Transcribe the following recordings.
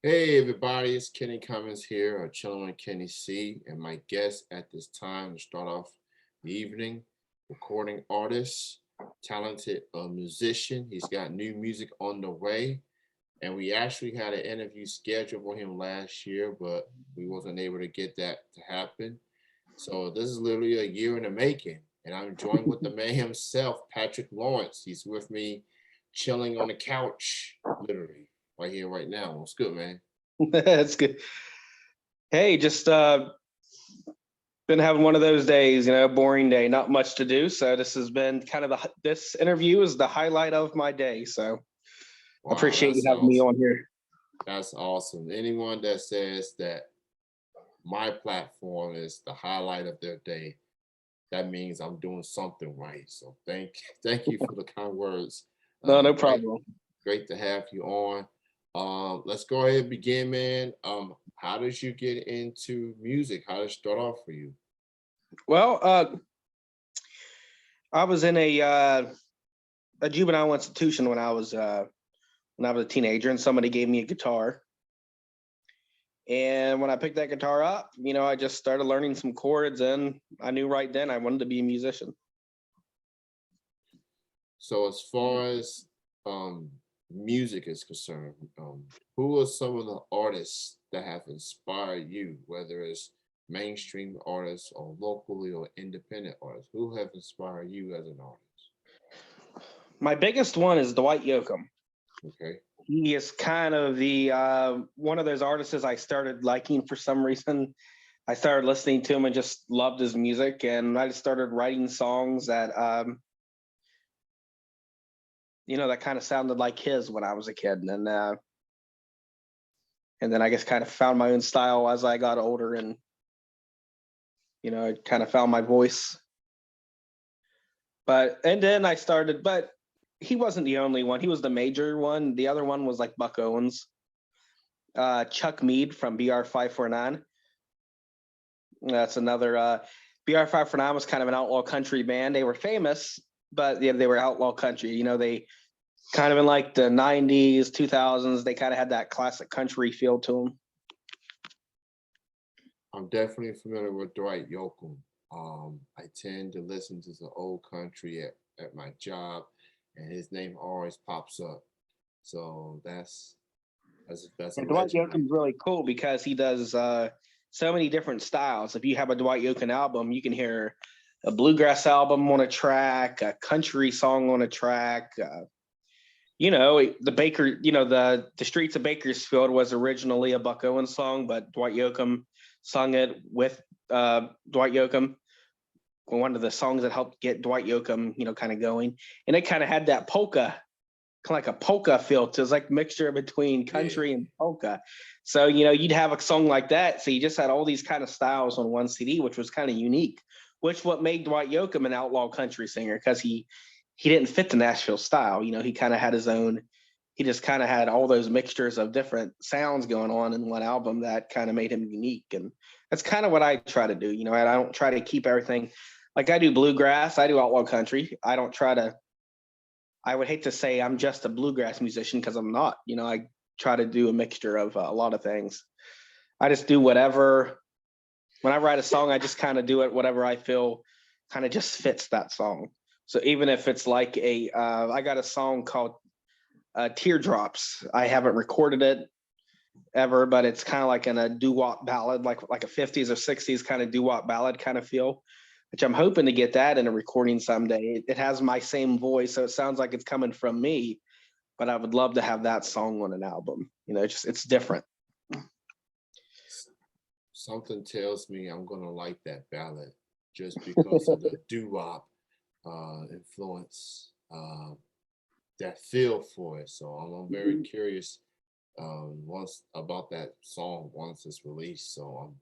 Hey everybody, it's Kenny Cummins here, or chilling with Kenny C, and my guest at this time to start off the evening, recording artist, talented musician. He's got new music on the way, and we actually had an interview scheduled for him last year, but we wasn't able to get that to happen. So this is literally a year in the making, and I'm joined with the man himself, Patrick Lawrence. He's with me, chilling on the couch, literally right here, right now. What's good, man? That's good. Hey, just been having one of those days, boring day, not much to do. So this has been kind of this interview is the highlight of my day. So I Wow, appreciate you that's having me awesome. on here. That's awesome. Anyone that says that my platform is the highlight of their day, that means I'm doing something right. So thank you for the kind words. No, no Great, problem. great to have you on. Let's go ahead and begin, man. How did you get into music? How did it start off for you? Well, I was in a juvenile institution when I was a teenager, and somebody gave me a guitar. And when I picked that guitar up, I just started learning some chords, and I knew right then I wanted to be a musician. So as far as um, music is concerned, who are some of the artists that have inspired you, whether it's mainstream artists or locally or independent artists? Who have inspired you as an artist? My biggest one is Dwight Yoakam. Okay. He is kind of the one of those artists I started liking for some reason. I started listening to him and just loved his music, and I just started writing songs that that kind of sounded like his when I was a kid, and then I guess kind of found my own style as I got older, and I kind of found my voice. And then I started, but he wasn't the only one. He was the major one. The other one was like Buck Owens, Chuck Mead from BR549. That's another. BR549 was kind of an outlaw country band. They were famous, but yeah, they were outlaw country. They kind of in like the 90s, 2000s, they kind of had that classic country feel to them. I'm definitely familiar with Dwight Yoakam. I tend to listen to the old country at my job, and his name always pops up. So that's a And Dwight legend right Yoakam's really cool because he does so many different styles. If you have a Dwight Yoakam album, you can hear a bluegrass album on a track, a country song on a track. The Baker, the Streets of Bakersfield was originally a Buck Owens song, but Dwight Yoakam sung it with Dwight Yoakam. One of the songs that helped get Dwight Yoakam, kind of going, and it kind of had that polka, kind of like a polka feel to it. It's like mixture between there. Yeah. country and polka. So you'd have a song like that. So you just had all these kind of styles on one CD, which was kind of unique. Which what made Dwight Yoakam an outlaw country singer because he didn't fit the Nashville style. He kind of had his own. He just kind of had all those mixtures of different sounds going on in one album that kind of made him unique. And that's kind of what I try to do. I don't try to keep everything like I do bluegrass. I do outlaw country. I don't try to. I would hate to say I'm just a bluegrass musician because I'm not. I try to do a mixture of a lot of things. I just do whatever. When I write a song, I just kind of do it whatever I feel kind of just fits that song. So even if it's like I got a song called Teardrops. I haven't recorded it ever, but it's kind of like in a doo-wop ballad, like a 50s or 60s kind of doo-wop ballad kind of feel, which I'm hoping to get that in a recording someday. It has my same voice, so it sounds like it's coming from me, but I would love to have that song on an album. It's different. Something tells me I'm gonna like that ballad just because of the doo-wop influence, that feel for it. So I'm very curious once about that song once it's released. So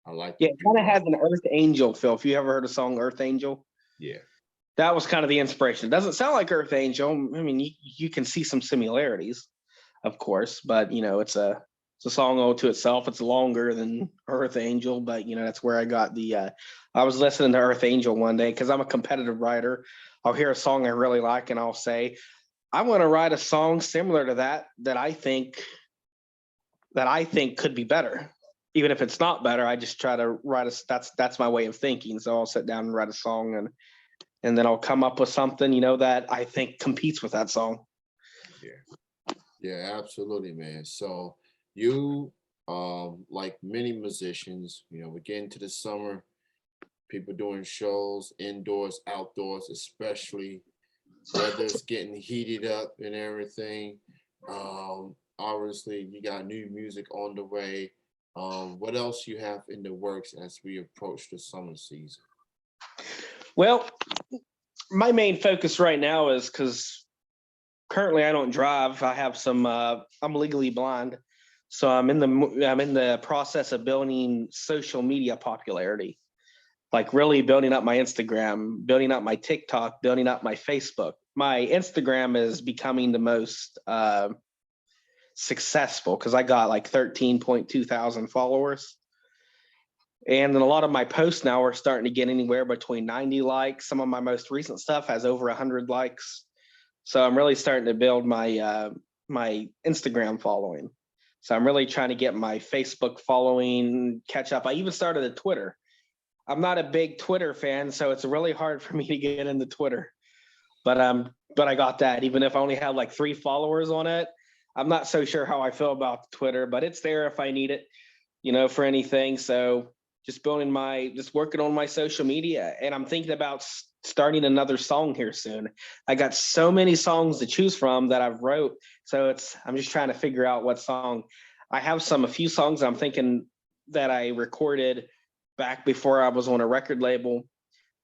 I like Yeah, the it kind of has doo-wop. an Earth Angel feel. If you ever heard a song Earth Angel, Yeah. that was kind of the inspiration. It doesn't sound like Earth Angel. I mean, you can see some similarities, of course, but it's a song all to itself. It's longer than Earth Angel, but that's where I got the. I was listening to Earth Angel one day because I'm a competitive writer. I'll hear a song I really like, and I'll say, I want to write a song similar to that I think that I think could be better. Even if it's not better, I just try to write a that's my way of thinking. So I'll sit down and write a song, and then I'll come up with something, that I think competes with that song. Yeah. Yeah, absolutely, man. So you, like many musicians, we're getting to the summer, people doing shows indoors, outdoors, especially weather's getting heated up and everything. Obviously, you got new music on the way. What else you have in the works as we approach the summer season? Well, my main focus right now is because currently I don't drive. I have some. I'm legally blind, so I'm in the process of building social media popularity, like really building up my Instagram, building up my TikTok, building up my Facebook. My Instagram is becoming the most successful because I got like 13.2 thousand followers. And then a lot of my posts now are starting to get anywhere between 90 likes. Some of my most recent stuff has over 100 likes. So I'm really starting to build my Instagram following. So I'm really trying to get my Facebook following catch up. I even started a Twitter. I'm not a big Twitter fan, so it's really hard for me to get into Twitter. But I got that. Even if I only have like 3 followers on it, I'm not so sure how I feel about Twitter, but it's there if I need it, for anything. So just working on my social media, and I'm thinking about starting another song here soon. I got so many songs to choose from that I've wrote, so I'm just trying to figure out what song. I have a few songs I'm thinking that I recorded back before I was on a record label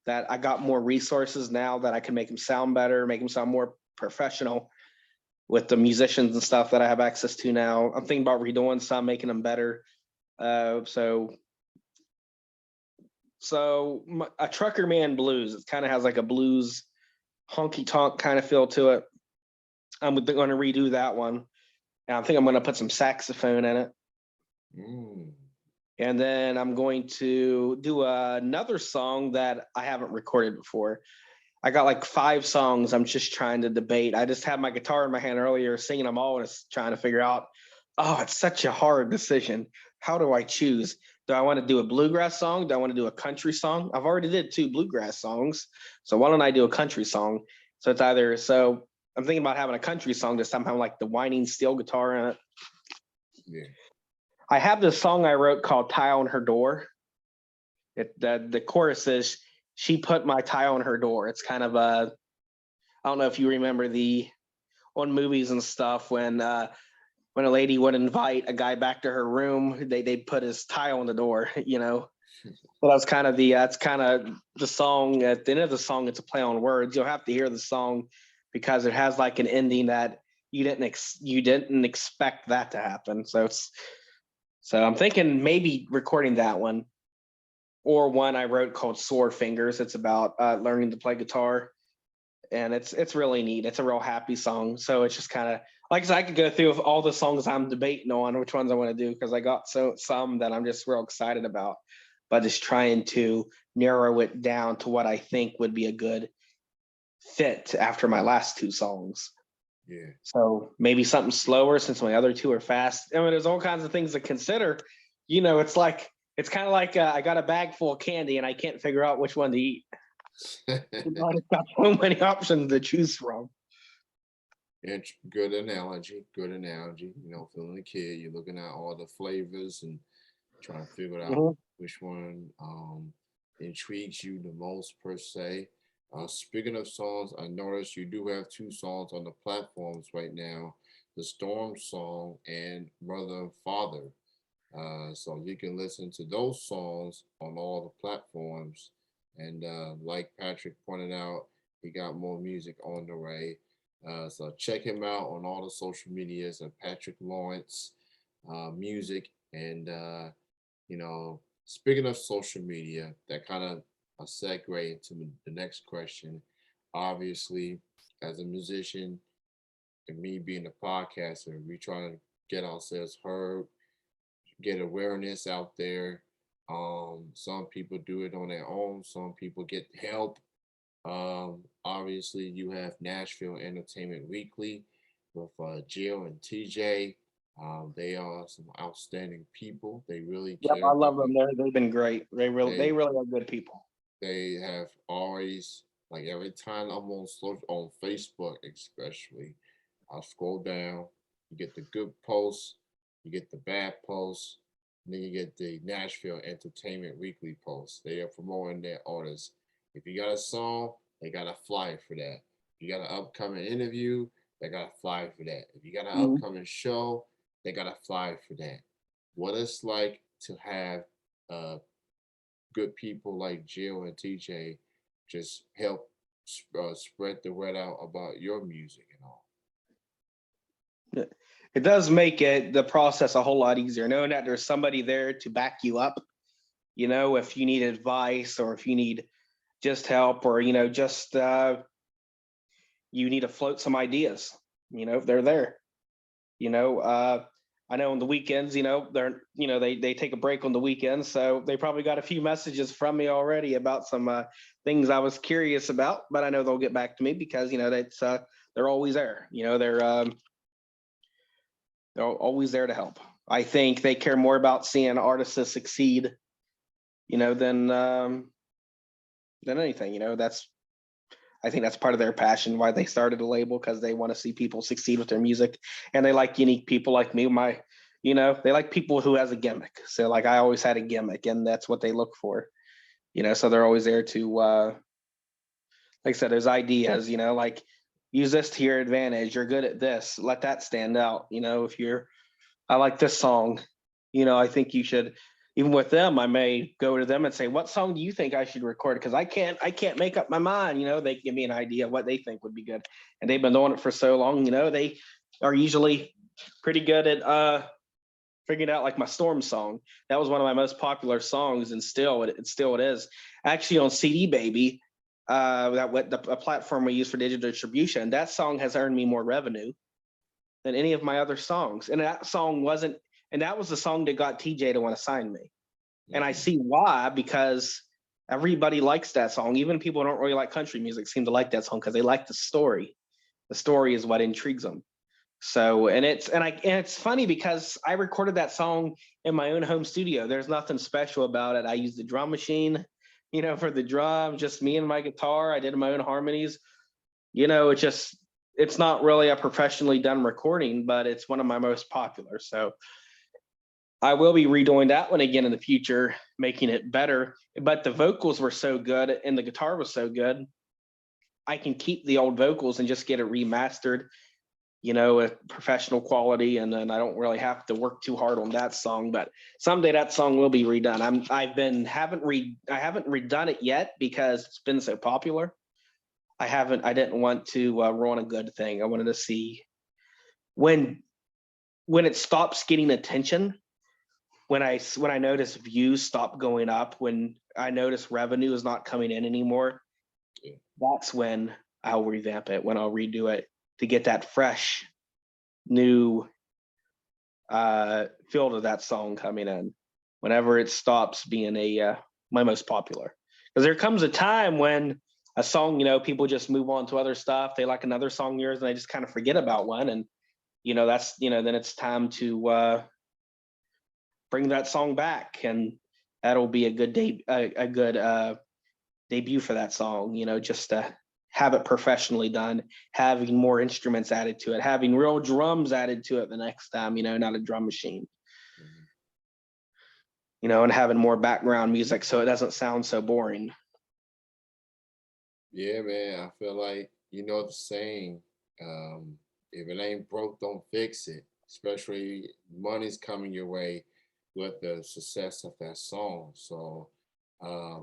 that I got more resources now that I can make them sound better, make them sound more professional with the musicians and stuff that I have access to now. I'm thinking about redoing some, making them better. So a Trucker Man Blues, it kind of has like a blues honky tonk kind of feel to it. I'm going to redo that one. And I think I'm going to put some saxophone in it. Mm. And then I'm going to do another song that I haven't recorded before. I got like 5 songs I'm just trying to debate. I just had my guitar in my hand earlier, singing them all, and it's trying to figure out. Oh, it's such a hard decision. How do I choose? Do I want to do a bluegrass song? Do I want to do a country song? I've already did 2 bluegrass songs, so why don't I do a country song? So I'm thinking about having a country song to somehow like the whining steel guitar in it. Yeah. I have this song I wrote called "Tie on Her Door." The chorus is "She put my tie on her door." It's kind of I don't know if you remember on movies and stuff when a lady would invite a guy back to her room, they put his tie on the door. Well, that's kind of the song. At the end of the song, it's a play on words. You'll have to hear the song because it has like an ending that you didn't expect that to happen. So I'm thinking maybe recording that one, or one I wrote called Sore Fingers. It's about learning to play guitar, and it's really neat. It's a real happy song. So it's just kind of like I said, I could go through all the songs I'm debating on which ones I want to do because I got some that I'm just real excited about, but just trying to narrow it down to what I think would be a good fit after my last 2 songs. Yeah. So maybe something slower since my other 2 are fast. I mean, there's all kinds of things to consider. It's kind of like I got a bag full of candy and I can't figure out which one to eat. I've got so many options to choose from. Good analogy. Good analogy. Feeling a kid, you're looking at all the flavors and trying to figure out Mhm. which one intrigues you the most per se. Speaking of songs, I noticed you do have 2 songs on the platforms right now: the Storm song and Mother and Father. So you can listen to those songs on all the platforms. And like Patrick pointed out, he got more music on the way. So check him out on all the social medias at Patrick Lawrence Music. And, speaking of social media, that kind of a segue into the next question. Obviously, as a musician and me being a podcaster, we trying to get ourselves heard, get awareness out there. Some people do it on their own. Some people get help. Obviously, you have Nashville Entertainment Weekly with Jill and TJ. They are some outstanding people. They really Yep, care I about love them. They've been great. They they really are good people. they have always, like, every time I'm on Facebook especially, I'll scroll down, you get the good posts, you get the bad posts, and then you get the Nashville Entertainment Weekly posts. They are promoting their artists. If you got a song, they got a flyer for that. If you got an upcoming interview, they got a flyer for that. If you got an Mhm. upcoming show, they got a flyer for that. What it's like to have uh, good people like Jill and TJ just help spread the word out about your music and all. It does make the process a whole lot easier, knowing that there's somebody there to back you up. If you need advice or if you need just help or just you need to float some ideas. They're there. You know, I know on the weekends, they take a break on the weekends, so they probably got a few messages from me already about some things I was curious about, but I know they'll get back to me because that's they're always there. They're always there to help. I think they care more about seeing artists succeed, than anything. I think that's part of their passion why they started a label because they want to see people succeed with their music, and they like unique people like me. They like people who has a gimmick. So like I always had a gimmick, and that's what they look for. So they're always there to, like I said, there's ideas. Like use this to your advantage. You're good at this. Let that stand out. If you're, I like this song. I think you should. Even with them, I may go to them and say, "What song do you think I should record?" Because I can't make up my mind. They give me an idea of what they think would be good, and they've been doing it for so long. They are usually pretty good at figuring out like my Storm song. That was one of my most popular songs, and still it is. Actually, on CD Baby, that what the a platform we use for digital distribution, that song has earned me more revenue than any of my other songs. And that was the song that got TJ to want to sign me. And I Mhm. see why, because everybody likes that song. Even people who don't really like country music seem to like that song because they like the story. The story is what intrigues them. So, and it's funny because I recorded that song in my own home studio. There's nothing special about it. I used the drum machine, for the drum, just me and my guitar. I did my own harmonies. It's not really a professionally done recording, but it's one of my most popular. So I will be redoing that one again in the future, making it better. But the vocals were so good and the guitar was so good, I can keep the old vocals and just get it remastered, with professional quality, and then I don't really have to work too hard on that song. But someday that song will be redone. I haven't redone it yet because it's been so popular. I didn't want to ruin a good thing. I wanted to see when when it stops getting attention, when I notice views stop going up, when I notice revenue is not coming in anymore, Yeah. that's when I'll revamp it, when I'll redo it to get that fresh new feel to that song coming in. Whenever it stops being a my most popular, because there comes a time when a song, people just move on to other stuff. They like another song of yours, and they just kind of forget about one, and that's then it's time to bring that song back, and that'll be a good a good debut for that song. Just to have it professionally done, having more instruments added to it, having real drums added to it the next time. Not a drum machine. Mhm. And having more background music so it doesn't sound so boring. Yeah, man. I feel like the saying, if it ain't broke, don't fix it. Especially money's coming your way with the success of that song. So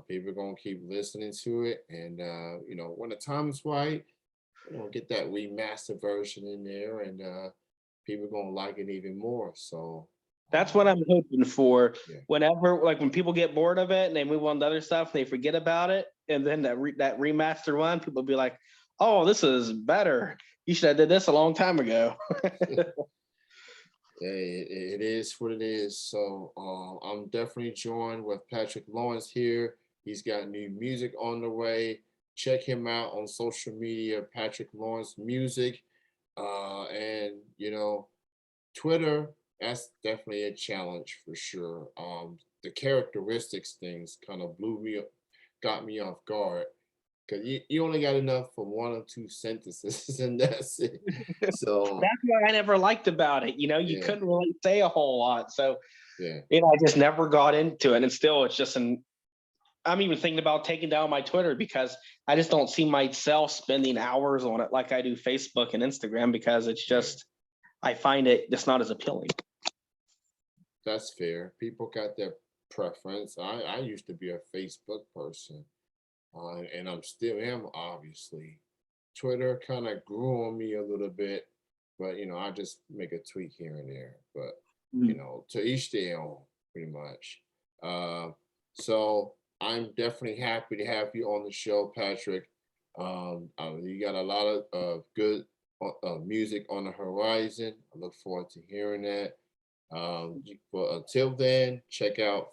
people are gonna keep listening to it, and when the time's right, get that remastered version in there, and people are gonna like it even more. So That's what um, I'm hoping for. yeah. Whenever, like when people get bored of it and they move on to other stuff, they forget about it, and then that remaster one, people be like, "Oh, this is better. You should have did this a long time ago." It is what it is. So I'm definitely joined with Patrick Lawrence here. He's got new music on the way. Check him out on social media, Patrick Lawrence Music, and Twitter. that's definitely a challenge for sure. The characteristics things kind of got me off guard because you only got enough for one or two sentences, and that's it. So That's what I never liked about it. You yeah, couldn't really say a whole lot. So, yeah, I just never got into it. And still, it's just I'm even thinking about taking down my Twitter because I just don't see myself spending hours on it like I do Facebook and Instagram because it's yeah. just, I find it just not as appealing. That's fair. People got their preference. I used to be a Facebook person, and I'm still am obviously. Twitter kind of grew on me a little bit, but I just make a tweak here and there. But Mm. to each their own, pretty much. Uh, so I'm definitely happy to have you on the show, Patrick. You got a lot of good music on the horizon. I look forward to hearing that. But until then, check out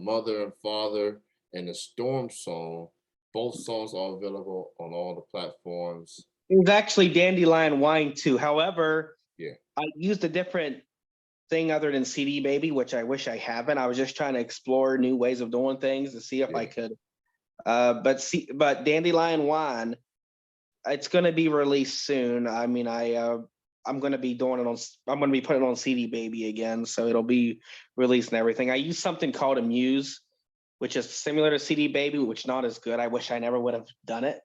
Mother and Father and the Storm Song. Both songs are available on all the platforms. It was actually Dandelion Wine too. However, Yeah, I used a different thing other than CD Baby, which I wish I haven't. I was just trying to explore new ways of doing things to see if I yeah. could. But Dandelion Wine, it's going to be released soon. I mean, I'm going to be doing it on. I'm going to be putting it on CD Baby again, so it'll be released and everything. I use something called Amuse, which is similar to CD Baby, which not as good. I wish I never would have done it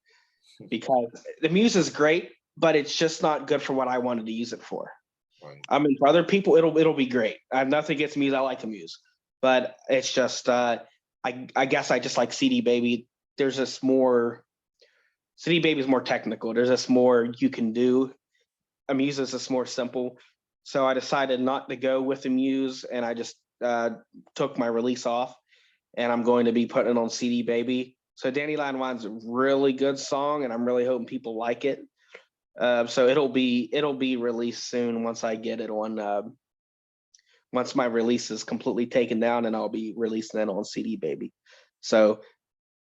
because the Muse is great, but it's just not good for what I wanted to use it for. Right. I mean, for other people, it'll be great. I have nothing against Muse. I like the Muse, but it's just I guess I just like CD Baby. There's just more. CD Baby is more technical. There's just more you can do. Amuse is just more simple. So I decided not to go with Amuse, and I just took my release off, and I'm going to be putting it on CD Baby. So Dandelion Wine's a really good song, and I'm really hoping people like it. So it'll be released soon once I get it on. Once my release is completely taken down, and I'll be releasing it on CD Baby. So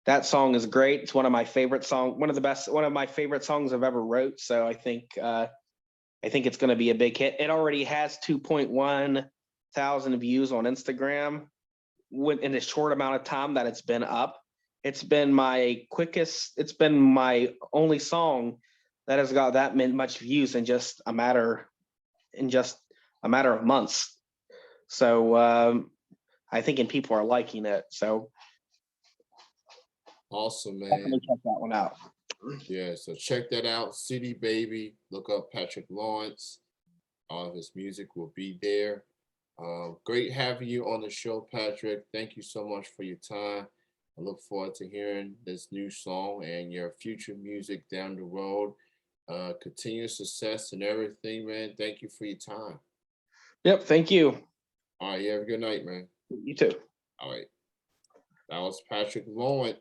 that song is great. It's one of my favorite songs, one of my favorite songs I've ever wrote. So I think it's going to be a big hit. It already has 2.1 thousand views on Instagram in the short amount of time that it's been up. It's been my quickest. It's been my only song that has got that much views in just a matter of months. So I think and people are liking it. So Awesome, definitely man. check that one out. Yeah, so check that out. City Baby. Look up Patrick Lawrence. All of his music will be there. Great having you on the show, Patrick. Thank you so much for your time. I look forward to hearing this new song and your future music down the road. Continuous success and everything, man. Thank you for your time. Yep. Thank you. All right, you have a good night, man. You too. All right. That was Patrick Lawrence.